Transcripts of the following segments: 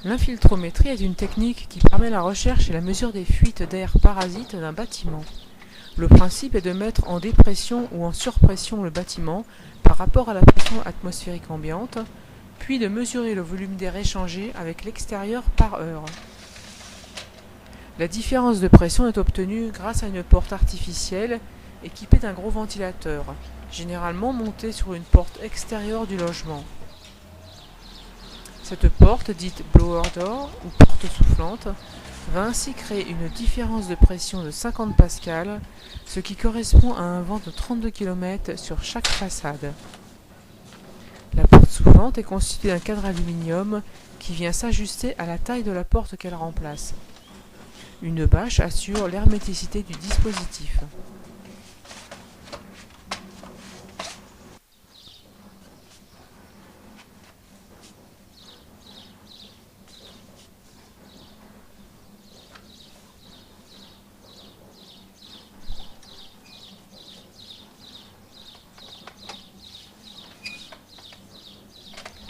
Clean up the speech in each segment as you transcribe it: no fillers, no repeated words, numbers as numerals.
L'infiltrométrie est une technique qui permet la recherche et la mesure des fuites d'air parasite d'un bâtiment. Le principe est de mettre en dépression ou en surpression le bâtiment par rapport à la pression atmosphérique ambiante, puis de mesurer le volume d'air échangé avec l'extérieur par heure. La différence de pression est obtenue grâce à une porte artificielle équipée d'un gros ventilateur, généralement monté sur une porte extérieure du logement. Cette porte, dite blower door ou porte soufflante, va ainsi créer une différence de pression de 50 pascal, ce qui correspond à un vent de 32 km sur chaque façade. La porte soufflante est constituée d'un cadre aluminium qui vient s'ajuster à la taille de la porte qu'elle remplace. Une bâche assure l'herméticité du dispositif.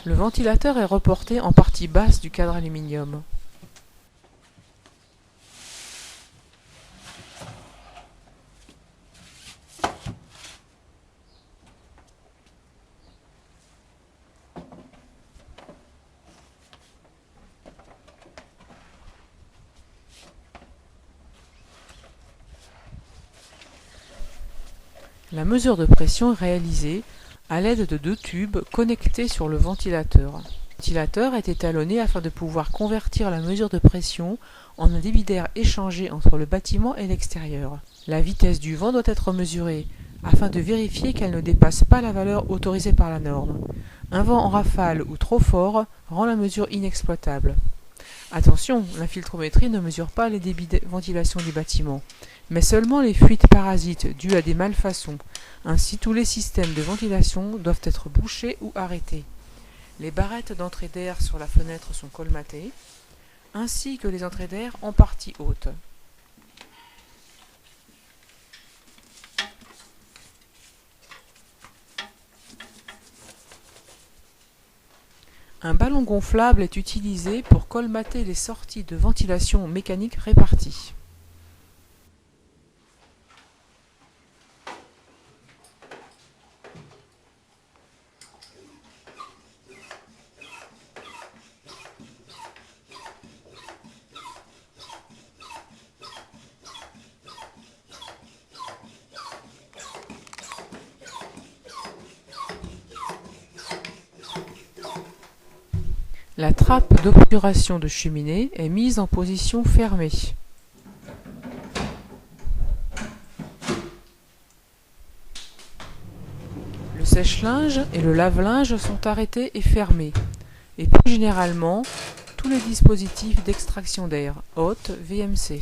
Le ventilateur est reporté en partie basse du cadre aluminium. La mesure de pression est réalisée à l'aide de 2 tubes connectés sur le ventilateur. Le ventilateur est étalonné afin de pouvoir convertir la mesure de pression en un débit d'air échangé entre le bâtiment et l'extérieur. La vitesse du vent doit être mesurée afin de vérifier qu'elle ne dépasse pas la valeur autorisée par la norme. Un vent en rafale ou trop fort rend la mesure inexploitable. Attention, l'infiltrométrie ne mesure pas les débits de ventilation du bâtiment, mais seulement les fuites parasites dues à des malfaçons. Ainsi, tous les systèmes de ventilation doivent être bouchés ou arrêtés. Les barrettes d'entrée d'air sur la fenêtre sont colmatées, ainsi que les entrées d'air en partie haute. Un ballon gonflable est utilisé pour colmater les sorties de ventilation mécanique réparties. La trappe d'obturation de cheminée est mise en position fermée. Le sèche-linge et le lave-linge sont arrêtés et fermés, et plus généralement, tous les dispositifs d'extraction d'air, haute, VMC.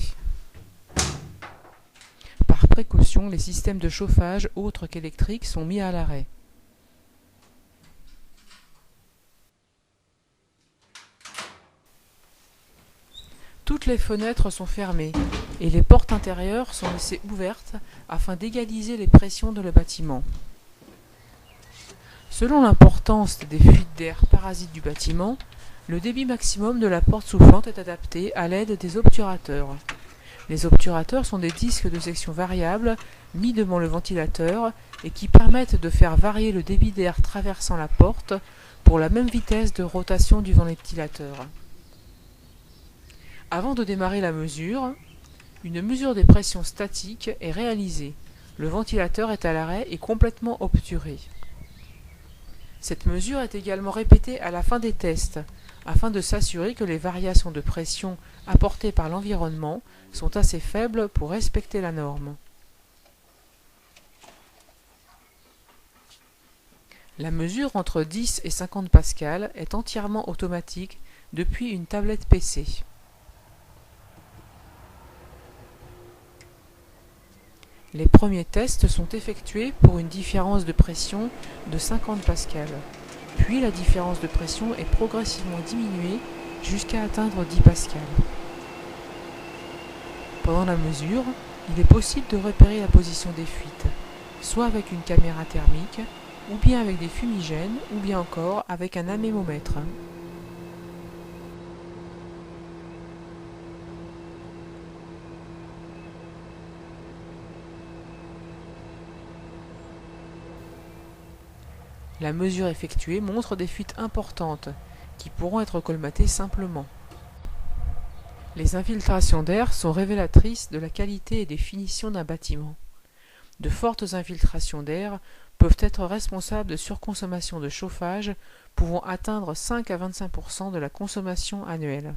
Par précaution, les systèmes de chauffage autres qu'électriques sont mis à l'arrêt. Toutes les fenêtres sont fermées et les portes intérieures sont laissées ouvertes afin d'égaliser les pressions de le bâtiment. Selon l'importance des fuites d'air parasites du bâtiment, le débit maximum de la porte soufflante est adapté à l'aide des obturateurs. Les obturateurs sont des disques de section variable mis devant le ventilateur et qui permettent de faire varier le débit d'air traversant la porte pour la même vitesse de rotation du ventilateur. Avant de démarrer la mesure, une mesure des pressions statiques est réalisée. Le ventilateur est à l'arrêt et complètement obturé. Cette mesure est également répétée à la fin des tests, afin de s'assurer que les variations de pression apportées par l'environnement sont assez faibles pour respecter la norme. La mesure entre 10 et 50 pascal est entièrement automatique depuis une tablette PC. Les premiers tests sont effectués pour une différence de pression de 50 pascal. Puis la différence de pression est progressivement diminuée jusqu'à atteindre 10 pascal. Pendant la mesure, il est possible de repérer la position des fuites, soit avec une caméra thermique, ou bien avec des fumigènes, ou bien encore avec un anémomètre. La mesure effectuée montre des fuites importantes, qui pourront être colmatées simplement. Les infiltrations d'air sont révélatrices de la qualité et des finitions d'un bâtiment. De fortes infiltrations d'air peuvent être responsables de surconsommation de chauffage pouvant atteindre 5 à 25% de la consommation annuelle.